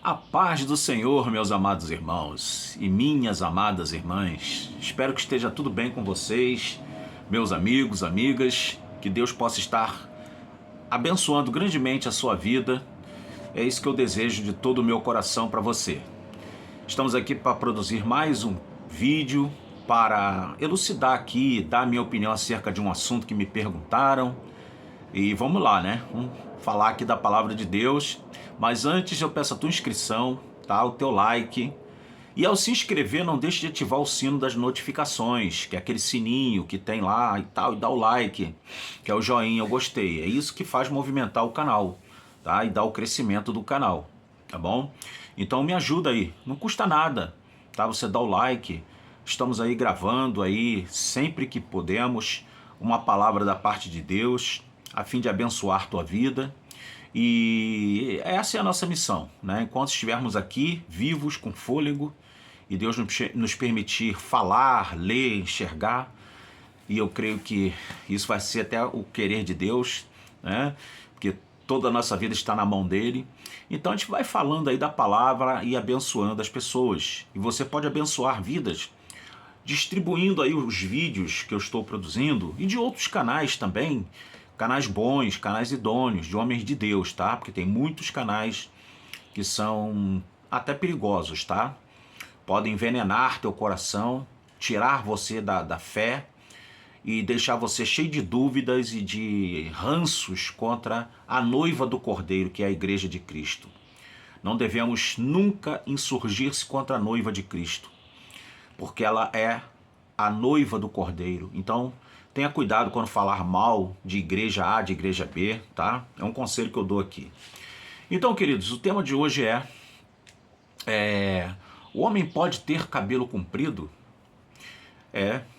A paz do Senhor, meus amados irmãos e minhas amadas irmãs. Espero que esteja tudo bem com vocês, meus amigos, amigas, que Deus possa estar abençoando grandemente a sua vida. É isso que eu desejo de todo o meu coração para você. Estamos aqui para produzir mais um vídeo, para elucidar aqui, dar a minha opinião acerca de um assunto que me perguntaram. E vamos lá, né? Vamos falar aqui da palavra de Deus. Mas antes eu peço a tua inscrição, tá? O teu like. E ao se inscrever, não deixe de ativar o sino das notificações, que é aquele sininho que tem lá e tal, e dá o like, que é o joinha, eu gostei. É isso que faz movimentar o canal, tá? E dá o crescimento do canal, tá bom? Então me ajuda aí, não custa nada, tá? Você dá o like. Estamos aí gravando aí sempre que podemos uma palavra da parte de Deus, a fim de abençoar tua vida. E essa é a nossa missão, né? Enquanto estivermos aqui, vivos, com fôlego, e Deus nos permitir falar, ler, enxergar, e eu creio que isso vai ser até o querer de Deus, né? Porque toda a nossa vida está na mão dele. Então a gente vai falando aí da palavra e abençoando as pessoas. E você pode abençoar vidas distribuindo aí os vídeos que eu estou produzindo e de outros canais também, canais bons, canais idôneos, de homens de Deus, tá? Porque tem muitos canais que são até perigosos, tá? Podem envenenar teu coração, tirar você da fé e deixar você cheio de dúvidas e de ranços contra a noiva do Cordeiro, que é a Igreja de Cristo. Não devemos nunca insurgir-se contra a noiva de Cristo, porque ela é a noiva do Cordeiro. Então, tenha cuidado quando falar mal de igreja A, de igreja B, tá? É um conselho que eu dou aqui. Então, queridos, o tema de hoje o homem pode ter cabelo comprido?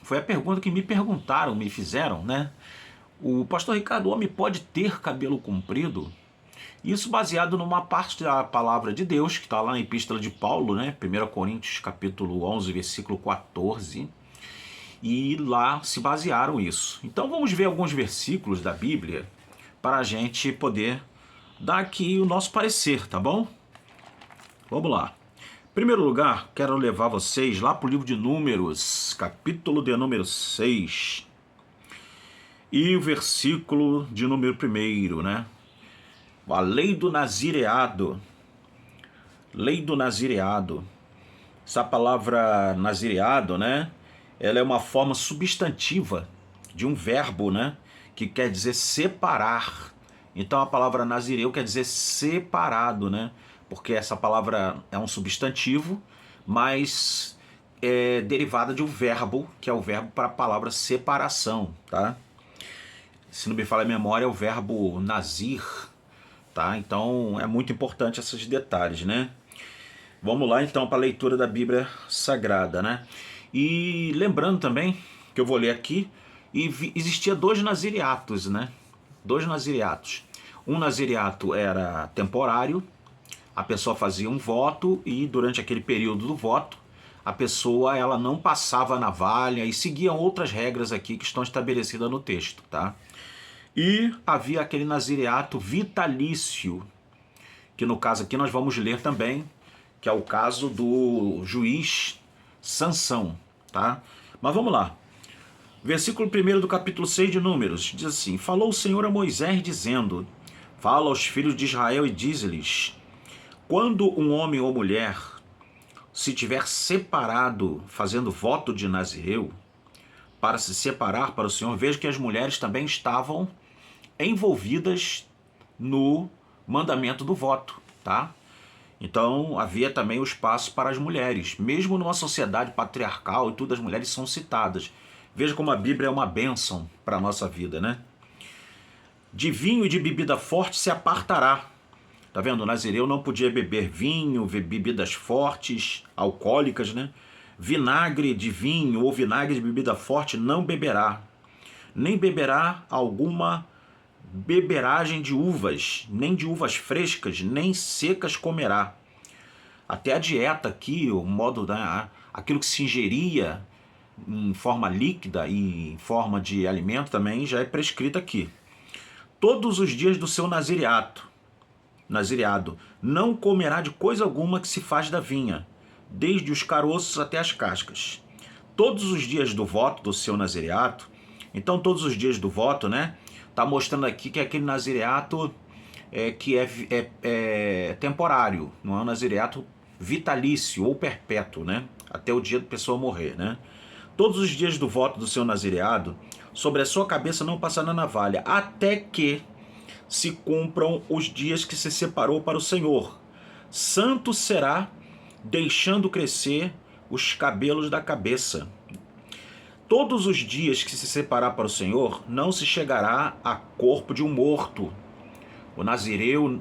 Foi a pergunta que me perguntaram, me fizeram, né? O pastor Ricardo, o homem pode ter cabelo comprido? Isso baseado numa parte da palavra de Deus, que está lá na epístola de Paulo, né? 1 Coríntios capítulo 11, versículo 14. E lá se basearam isso. Então vamos ver alguns versículos da Bíblia para a gente poder dar aqui o nosso parecer, tá bom? Vamos lá. Em primeiro lugar, quero levar vocês lá para o livro de Números, capítulo de número 6. E o versículo de número 1, né? A lei do nazireado. Lei do nazireado. Essa palavra nazireado, né? Ela é uma forma substantiva de um verbo, né? Que quer dizer separar. Então a palavra nazireu quer dizer separado, né? Porque essa palavra é um substantivo, mas é derivada de um verbo, que é o verbo para a palavra separação, tá? Se não me falha a memória, é o verbo nazir, tá? Então é muito importante esses detalhes, né? Vamos lá então para a leitura da Bíblia Sagrada, né? E lembrando também, que eu vou ler aqui, existia dois nazireatos, né? Dois nazireatos. Um nazireato era temporário, a pessoa fazia um voto e durante aquele período do voto, a pessoa ela não passava a navalha e seguia outras regras aqui que estão estabelecidas no texto, tá? E havia aquele nazireato vitalício, que no caso aqui nós vamos ler também, que é o caso do juiz Sansão, tá? Mas vamos lá. Versículo 1 do capítulo 6 de Números, diz assim: Falou o Senhor a Moisés, dizendo: Fala aos filhos de Israel e diz-lhes: Quando um homem ou mulher se tiver separado, fazendo voto de Nazireu, para se separar para o Senhor, veja que as mulheres também estavam envolvidas no mandamento do voto, tá? Então havia também o espaço para as mulheres, mesmo numa sociedade patriarcal e tudo, as mulheres são citadas. Veja como a Bíblia é uma bênção para a nossa vida, né? De vinho e de bebida forte se apartará. Tá vendo? O nazireu não podia beber vinho, bebidas fortes, alcoólicas, né? Vinagre de vinho ou vinagre de bebida forte não beberá. Nem beberá alguma beberagem de uvas, nem de uvas frescas, nem secas comerá. Até a dieta aqui, o modo aquilo que se ingeria em forma líquida e em forma de alimento também já é prescrito aqui. Todos os dias do seu nazireato, nazireado. Não comerá de coisa alguma que se faz da vinha, desde os caroços até as cascas. Todos os dias do voto do seu nazireato, então todos os dias do voto, né? Tá mostrando aqui que é aquele nazireato que é temporário, não é um nazireato vitalício ou perpétuo, né? Até o dia da pessoa morrer, né? Todos os dias do voto do seu nazireado, sobre a sua cabeça não passará navalha, até que se cumpram os dias que se separou para o Senhor. Santo será, deixando crescer os cabelos da cabeça. Todos os dias que se separar para o Senhor, não se chegará a corpo de um morto. O nazireu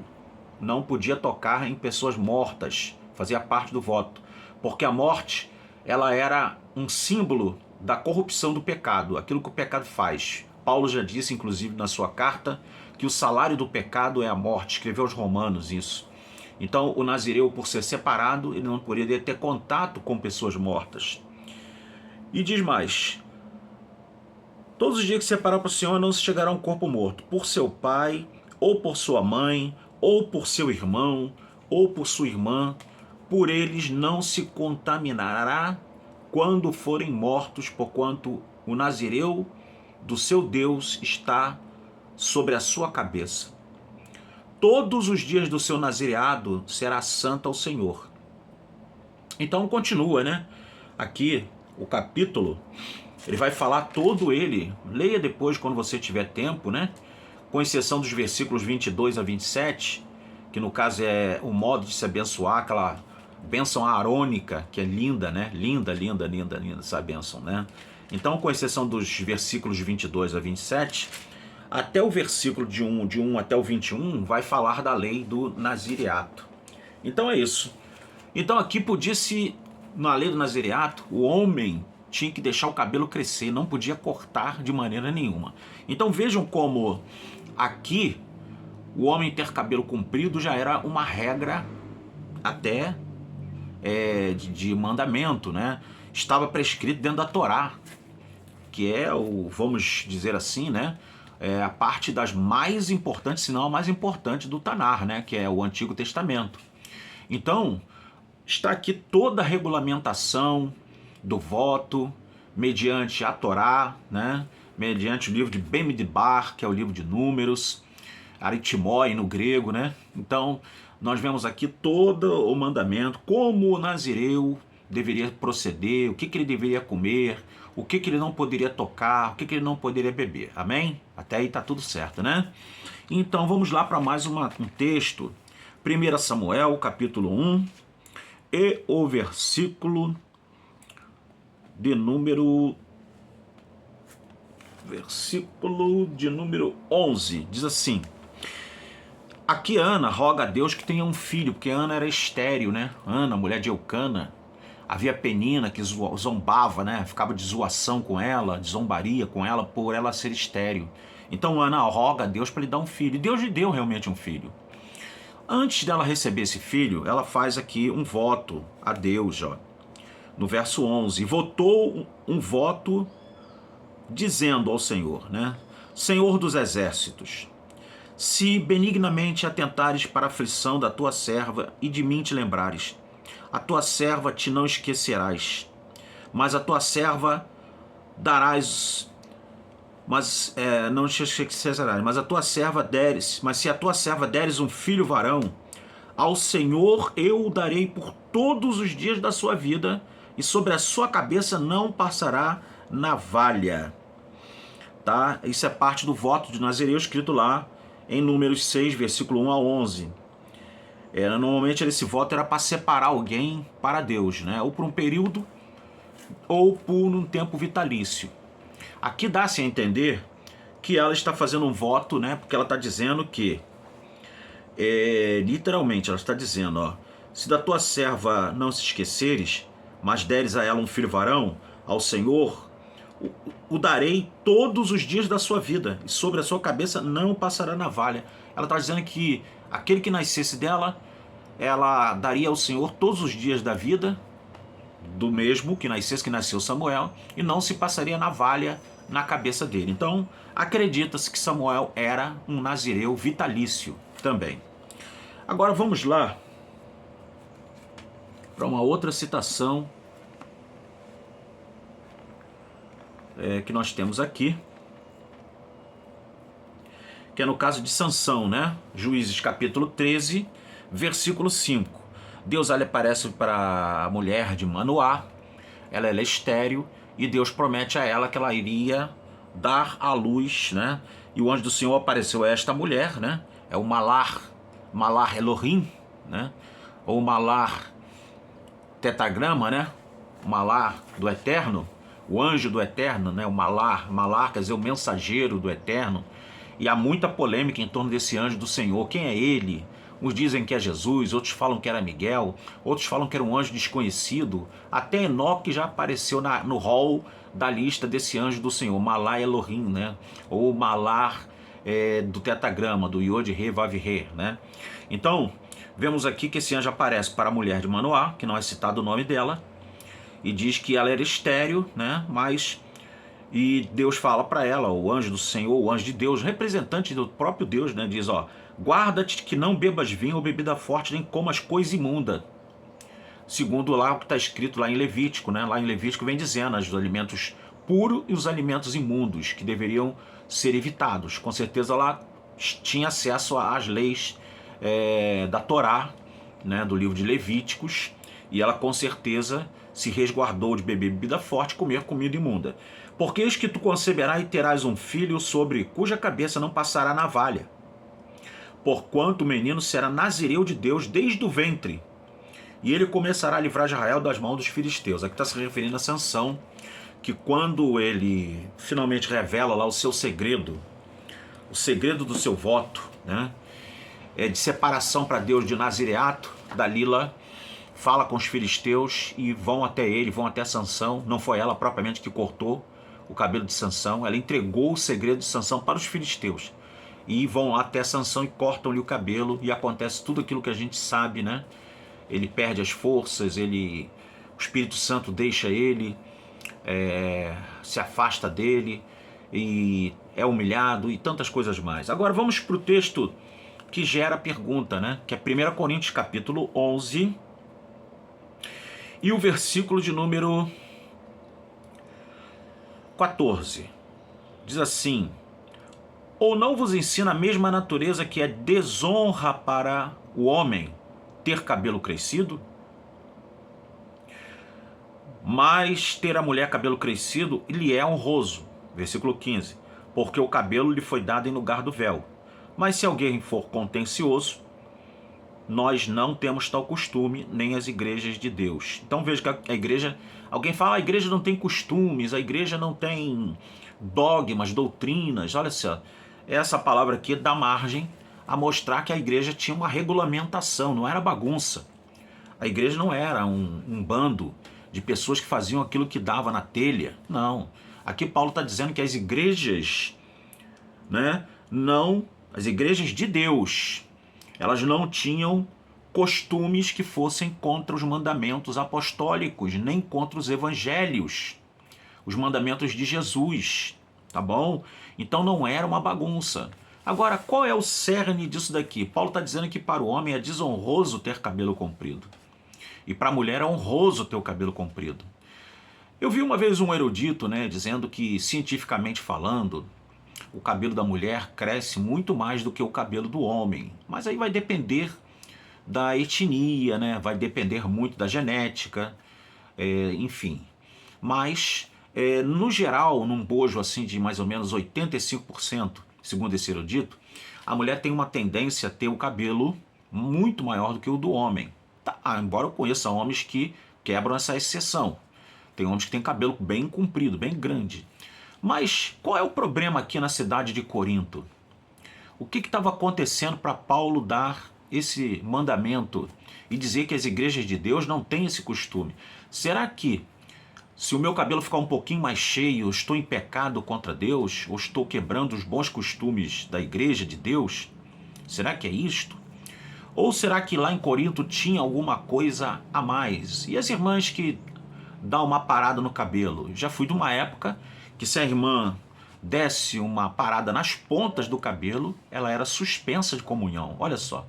não podia tocar em pessoas mortas, fazia parte do voto, porque a morte, ela era um símbolo da corrupção do pecado, aquilo que o pecado faz. Paulo já disse, inclusive, na sua carta, que o salário do pecado é a morte, escreveu aos Romanos isso. Então, o nazireu, por ser separado, ele não poderia ter contato com pessoas mortas. E diz mais: todos os dias que se separar para o Senhor, não se chegará a um corpo morto, por seu pai, ou por sua mãe, ou por seu irmão, ou por sua irmã, por eles não se contaminará quando forem mortos, porquanto o nazireu do seu Deus está sobre a sua cabeça. Todos os dias do seu nazireado será santo ao Senhor. Então continua, né? Aqui o capítulo, ele vai falar todo ele. Leia depois quando você tiver tempo, né? Com exceção dos versículos 22 a 27, que no caso é o modo de se abençoar, aquela bênção arônica, que é linda, né? Linda, linda, linda, linda essa bênção, né? Então, com exceção dos versículos 22 a 27, até o versículo de 1 até o 21, vai falar da lei do nazireato. Então é isso. Então aqui podia-se, na lei do nazireato, o homem tinha que deixar o cabelo crescer, não podia cortar de maneira nenhuma. Então vejam como aqui o homem ter cabelo comprido já era uma regra até de mandamento, né? Estava prescrito dentro da Torá, que é o, vamos dizer assim, né? A parte das mais importantes, se não a mais importante do Tanar, né? Que é o Antigo Testamento. Então, está aqui toda a regulamentação do voto, mediante a Torá, né? Mediante o livro de Bemidbar, que é o livro de Números, Aritmói no grego, né? Então, nós vemos aqui todo o mandamento, como o nazireu deveria proceder, o que ele deveria comer, o que ele não poderia tocar, o que ele não poderia beber. Amém? Até aí está tudo certo, né? Então, vamos lá para mais um texto. 1 Samuel, capítulo 1, e o versículo de número 11, diz assim: aqui Ana roga a Deus que tenha um filho, porque Ana era estéril, né? Ana, mulher de Eucana. Havia Penina que zombava, né? Ficava de zoação com ela, de zombaria com ela por ela ser estéril. Então Ana roga a Deus para lhe dar um filho. E Deus lhe deu realmente um filho. Antes dela receber esse filho, ela faz aqui um voto a Deus, ó, no verso 11. E votou um voto dizendo ao Senhor, né? Senhor dos exércitos, se benignamente atentares para a aflição da tua serva e de mim te lembrares, a tua serva te não esquecerás, mas a tua serva darás, não te esquecerás, mas a tua serva deres, mas se a tua serva deres um filho varão, ao Senhor eu o darei por todos os dias da sua vida, e sobre a sua cabeça não passará navalha. Tá? Isso é parte do voto de Nazireu escrito lá em Números 6, versículo 1 a 11. Normalmente esse voto era para separar alguém para Deus, né? Ou por um período ou por um tempo vitalício. Aqui dá-se a entender que ela está fazendo um voto, né? Porque ela está dizendo que, literalmente, ela está dizendo, ó, se da tua serva não se esqueceres, mas deres a ela um filho varão, ao Senhor o darei todos os dias da sua vida, e sobre a sua cabeça não passará navalha. Ela está dizendo que aquele que nascesse dela, ela daria ao Senhor todos os dias da vida, do mesmo que nasceu Samuel, e não se passaria navalha na cabeça dele. Então, acredita-se que Samuel era um nazireu vitalício também. Agora vamos lá para uma outra citação que nós temos aqui, que é no caso de Sansão, né? Juízes capítulo 13, versículo 5. Deus lhe aparece para a mulher de Manoá, ela é estéril, e Deus promete a ela que ela iria dar à luz, né? E o anjo do Senhor apareceu a esta mulher, né? É o Malar Elohim, né? Ou Malar Tetagrama, né? O Malar do Eterno, o anjo do Eterno, né? O Malar quer dizer o mensageiro do Eterno. E há muita polêmica em torno desse anjo do Senhor. Quem é ele? Uns dizem que é Jesus, outros falam que era Miguel, outros falam que era um anjo desconhecido. Até Enoque já apareceu no hall da lista desse anjo do Senhor, Malar Elohim, né? Ou Malar do Tetagrama, do Yod He Vav He, né? Então, vemos aqui que esse anjo aparece para a mulher de Manoá, que não é citado o nome dela, e diz que ela era estéril, né? E Deus fala para ela, o anjo do Senhor, o anjo de Deus, representante do próprio Deus, né? Diz, ó, guarda-te que não bebas vinho ou bebida forte, nem comas coisa imunda. Segundo lá o que está escrito lá em Levítico, né? Lá em Levítico vem dizendo os alimentos puros e os alimentos imundos, que deveriam ser evitados. Com certeza ela tinha acesso às leis da Torá, né? Do livro de Levíticos, e ela com certeza se resguardou de beber bebida forte e comer comida imunda. Porque eis que tu conceberás e terás um filho sobre cuja cabeça não passará navalha. Porquanto o menino será nazireu de Deus desde o ventre, e ele começará a livrar Israel das mãos dos filisteus. Aqui está se referindo a Sansão, que quando ele finalmente revela lá o seu segredo, o segredo do seu voto, né, de separação para Deus de nazireato, Dalila fala com os filisteus e vão até ele, vão até Sansão. Não foi ela propriamente que cortou o cabelo de Sansão, ela entregou o segredo de Sansão para os filisteus. E vão lá até Sansão e cortam-lhe o cabelo, e acontece tudo aquilo que a gente sabe, né? Ele perde as forças, o Espírito Santo deixa ele, se afasta dele, e é humilhado, e tantas coisas mais. Agora vamos para o texto que gera a pergunta, né? Que é 1 Coríntios capítulo 11, e o versículo de número 14. Diz assim: ou não vos ensina a mesma natureza que é desonra para o homem ter cabelo crescido? Mas ter a mulher cabelo crescido lhe é honroso. Versículo 15. Porque o cabelo lhe foi dado em lugar do véu. Mas se alguém for contencioso, nós não temos tal costume, nem as igrejas de Deus. Então veja que a igreja, alguém fala, a igreja não tem costumes, a igreja não tem dogmas, doutrinas. Olha só, essa palavra aqui dá margem a mostrar que a igreja tinha uma regulamentação, não era bagunça. A igreja não era um bando de pessoas que faziam aquilo que dava na telha. Não. Aqui Paulo está dizendo que as igrejas, né, as igrejas de Deus, elas não tinham costumes que fossem contra os mandamentos apostólicos, nem contra os evangelhos, os mandamentos de Jesus, tá bom? Então não era uma bagunça. Agora, qual é o cerne disso daqui? Paulo está dizendo que para o homem é desonroso ter cabelo comprido, e para a mulher é honroso ter o cabelo comprido. Eu vi uma vez um erudito, né, dizendo que, cientificamente falando, o cabelo da mulher cresce muito mais do que o cabelo do homem. Mas aí vai depender da etnia, né? Vai depender muito da genética, enfim. Mas, no geral, num bojo assim de mais ou menos 85%, segundo esse erudito, a mulher tem uma tendência a ter o cabelo muito maior do que o do homem. Tá? Embora eu conheça homens que quebram essa exceção. Tem homens que têm cabelo bem comprido, bem grande. Mas qual é o problema aqui na cidade de Corinto? O que estava acontecendo para Paulo dar esse mandamento e dizer que as igrejas de Deus não têm esse costume? Será que, se o meu cabelo ficar um pouquinho mais cheio, eu estou em pecado contra Deus? Ou estou quebrando os bons costumes da igreja de Deus? Será que é isto? Ou será que lá em Corinto tinha alguma coisa a mais? E as irmãs que dão uma parada no cabelo? Já fui de uma época que se a irmã desse uma parada nas pontas do cabelo, ela era suspensa de comunhão. Olha só.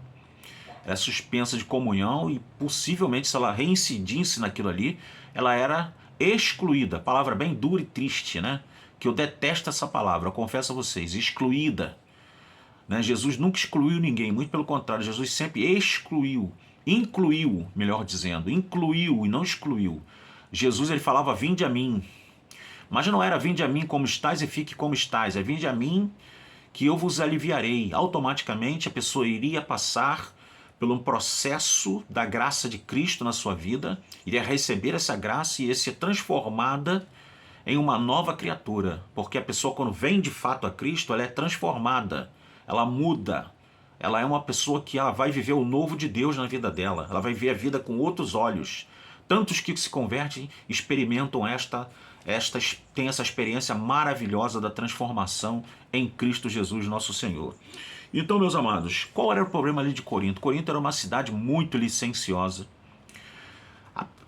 é suspensa de comunhão e possivelmente, se ela reincidisse naquilo ali, ela era excluída. Palavra bem dura e triste, né? Que eu detesto essa palavra, eu confesso a vocês, excluída. Né? Jesus nunca excluiu ninguém, muito pelo contrário, Jesus sempre excluiu, incluiu, melhor dizendo, incluiu e não excluiu. Jesus ele falava, vinde a mim, mas não era vinde a mim como estais e fique como estais, é vinde a mim que eu vos aliviarei. Automaticamente a pessoa iria passar por um processo da graça de Cristo na sua vida, iria receber essa graça e ia ser transformada em uma nova criatura, porque a pessoa quando vem de fato a Cristo, ela é transformada, ela muda, ela é uma pessoa que ela vai viver o novo de Deus na vida dela, ela vai ver a vida com outros olhos. Tantos que se convertem experimentam têm essa experiência maravilhosa da transformação em Cristo Jesus, nosso Senhor. Então, meus amados, qual era o problema ali de Corinto? Corinto era uma cidade muito licenciosa,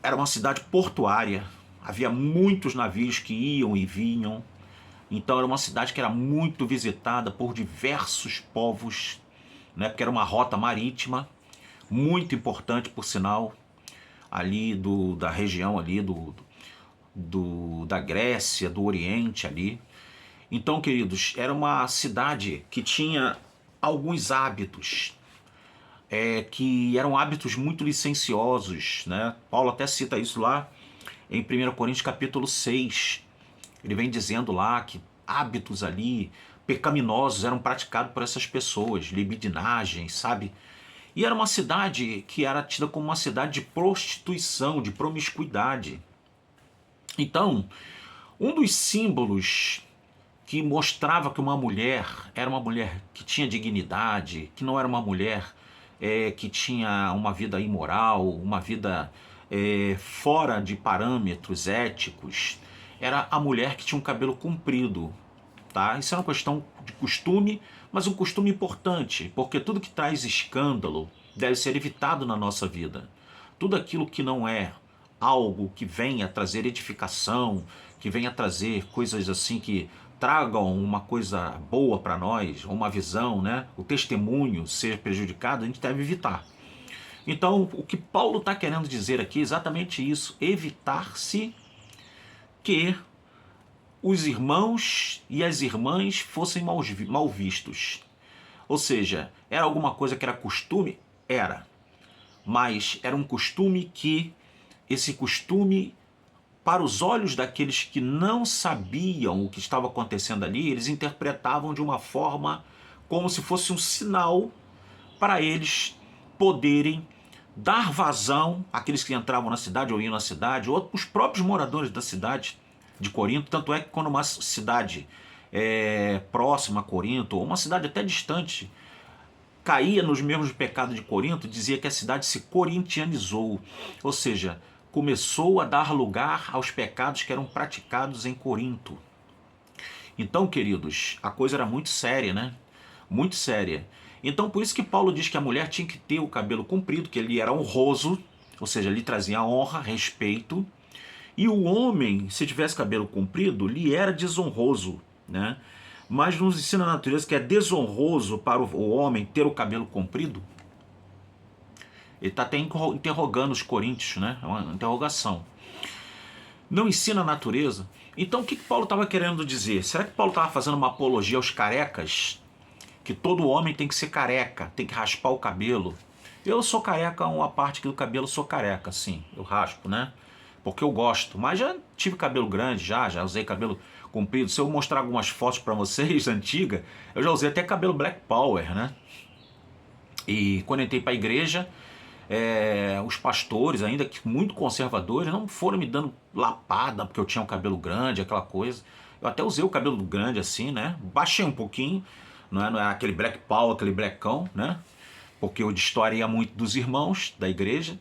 era uma cidade portuária, havia muitos navios que iam e vinham, então era uma cidade que era muito visitada por diversos povos, né, porque era uma rota marítima, muito importante, por sinal, ali da região ali da Grécia, do Oriente ali. Então, queridos, era uma cidade que tinha alguns hábitos, que eram hábitos muito licenciosos, né? Paulo até cita isso lá em 1 Coríntios capítulo 6. Ele vem dizendo lá que hábitos ali pecaminosos eram praticados por essas pessoas, libidinagem, sabe? E era uma cidade que era tida como uma cidade de prostituição, de promiscuidade. Então, um dos símbolos que mostrava que uma mulher era uma mulher que tinha dignidade, que não era uma mulher que tinha uma vida imoral, uma vida fora de parâmetros éticos, era a mulher que tinha um cabelo comprido. Tá? Isso é uma questão de costume, mas um costume importante, porque tudo que traz escândalo deve ser evitado na nossa vida. Tudo aquilo que não é algo que venha trazer edificação, que venha trazer coisas assim que tragam uma coisa boa para nós, uma visão, né? O testemunho ser prejudicado, a gente deve evitar. Então, o que Paulo está querendo dizer aqui é exatamente isso, evitar-se que os irmãos e as irmãs fossem mal vistos. Ou seja, era alguma coisa que era costume? Era. Mas era um costume que, esse costume, para os olhos daqueles que não sabiam o que estava acontecendo ali, eles interpretavam de uma forma como se fosse um sinal para eles poderem dar vazão àqueles que entravam na cidade ou iam na cidade, ou os próprios moradores da cidade de Corinto. Tanto é que quando uma cidade próxima a Corinto, ou uma cidade até distante, caía nos mesmos pecados de Corinto, dizia que a cidade se corintianizou, ou seja, começou a dar lugar aos pecados que eram praticados em Corinto. Então, queridos, a coisa era muito séria, né? Muito séria. Então, por isso que Paulo diz que a mulher tinha que ter o cabelo comprido, que ele era honroso, ou seja, lhe trazia honra, respeito. E o homem, se tivesse cabelo comprido, lhe era desonroso, né? Mas nos ensina a natureza que é desonroso para o homem ter o cabelo comprido. Ele está até interrogando os coríntios, né? É uma interrogação. Não ensina a natureza. Então o que Paulo estava querendo dizer? Será que Paulo estava fazendo uma apologia aos carecas? Que todo homem tem que ser careca, tem que raspar o cabelo. Eu sou careca, uma parte aqui do cabelo sou careca, sim. Eu raspo, né? Porque eu gosto. Mas já tive cabelo grande, já usei cabelo comprido. Se eu mostrar algumas fotos para vocês, antiga, eu já usei até cabelo Black Power, né? E quando entrei para a igreja, os pastores, ainda que muito conservadores, não foram me dando lapada porque eu tinha um cabelo grande, aquela coisa. Eu até usei o cabelo grande assim, né? Baixei um pouquinho, não é aquele Black Power, aquele blackão, né? Porque eu destoaria muito dos irmãos da igreja.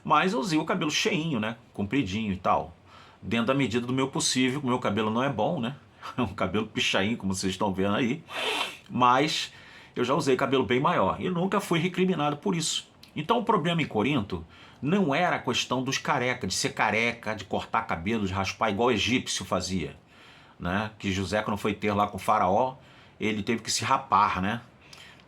Mas eu usei o cabelo cheinho, né? Compridinho e tal. Dentro da medida do meu possível. O meu cabelo não é bom, né? É um cabelo pichain, como vocês estão vendo aí. Mas eu já usei cabelo bem maior. E nunca fui recriminado por isso. Então o problema em Corinto não era a questão dos careca, de ser careca, de cortar cabelo, de raspar igual o egípcio fazia, né? Que José, quando foi ter lá com o faraó, ele teve que se rapar, né?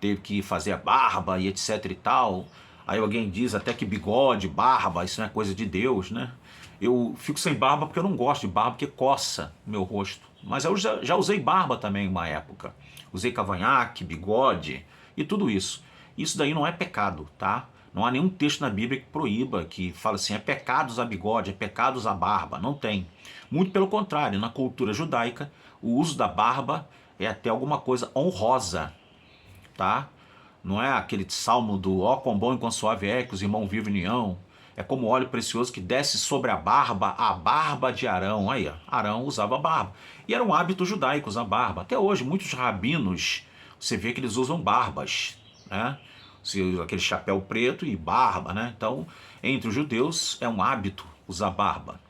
Teve que fazer a barba e etc e tal. Aí alguém diz até que bigode, barba, isso não é coisa de Deus, né? Eu fico sem barba porque eu não gosto de barba, porque coça meu rosto. Mas eu já usei barba também em uma época. Usei cavanhaque, bigode e tudo isso. Isso daí não é pecado, tá? Não há nenhum texto na Bíblia que proíba, que fala assim, é pecado usar bigode, é pecado usar barba. Não tem. Muito pelo contrário, na cultura judaica, o uso da barba é até alguma coisa honrosa, tá? Não é aquele salmo do ó quão bom e quão suave é que os irmãos vivem em união. É como óleo precioso que desce sobre a barba de Arão. Aí, ó, Arão usava barba. E era um hábito judaico usar barba. Até hoje, muitos rabinos, você vê que eles usam barbas, né? Aquele chapéu preto e barba, né? Então, entre os judeus é um hábito usar barba.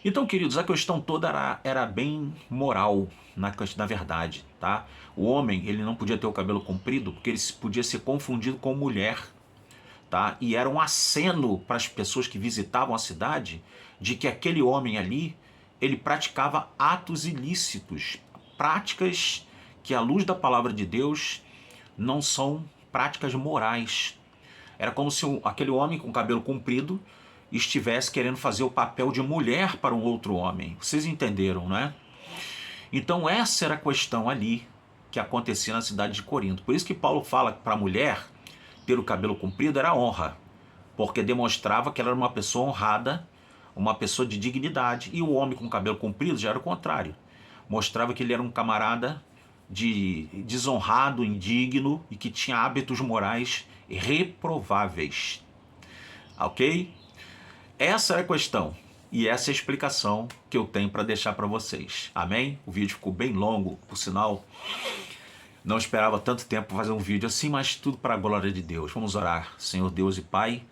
Então, queridos, a questão toda era bem moral, na verdade, tá? O homem, ele não podia ter o cabelo comprido porque ele podia ser confundido com mulher, tá? E era um aceno para as pessoas que visitavam a cidade de que aquele homem ali, ele praticava atos ilícitos, práticas que, à luz da palavra de Deus, não são práticas morais. Era como se aquele homem com cabelo comprido estivesse querendo fazer o papel de mulher para um outro homem. Vocês entenderam, não é? Então essa era a questão ali que acontecia na cidade de Corinto. Por isso que Paulo fala que para a mulher ter o cabelo comprido era honra, porque demonstrava que ela era uma pessoa honrada, uma pessoa de dignidade. E o homem com cabelo comprido já era o contrário. Mostrava que ele era um camarada desonrado, indigno e que tinha hábitos morais reprováveis. Ok? Essa é a questão e essa é a explicação que eu tenho para deixar para vocês. Amém? O vídeo ficou bem longo, por sinal. Não esperava tanto tempo para fazer um vídeo assim, mas tudo para a glória de Deus. Vamos orar. Senhor Deus e Pai,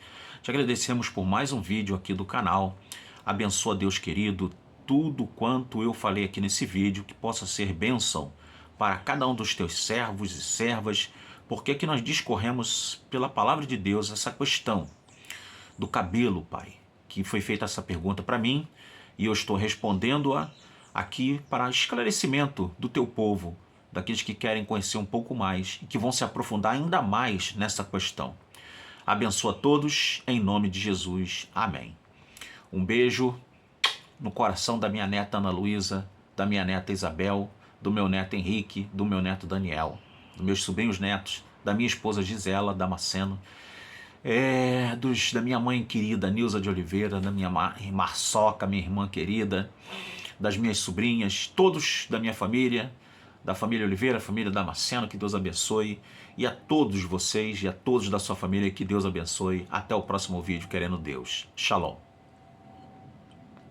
te agradecemos por mais um vídeo aqui do canal. Abençoa, Deus querido, tudo quanto eu falei aqui nesse vídeo, que possa ser bênção para cada um dos teus servos e servas, porque aqui nós discorremos pela palavra de Deus essa questão do cabelo, Pai, que foi feita essa pergunta para mim e eu estou respondendo-a aqui para esclarecimento do teu povo, daqueles que querem conhecer um pouco mais e que vão se aprofundar ainda mais nessa questão. Abençoa todos, em nome de Jesus. Amém. Um beijo no coração da minha neta Ana Luísa, da minha neta Isabel, do meu neto Henrique, do meu neto Daniel, dos meus sobrinhos netos, da minha esposa Gisela Damasceno, da minha mãe querida Nilza de Oliveira, da minha Marçoca, minha irmã querida, das minhas sobrinhas, todos da minha família, da família Oliveira, família Damasceno, que Deus abençoe, e a todos vocês e a todos da sua família, que Deus abençoe. Até o próximo vídeo, querendo Deus. Shalom.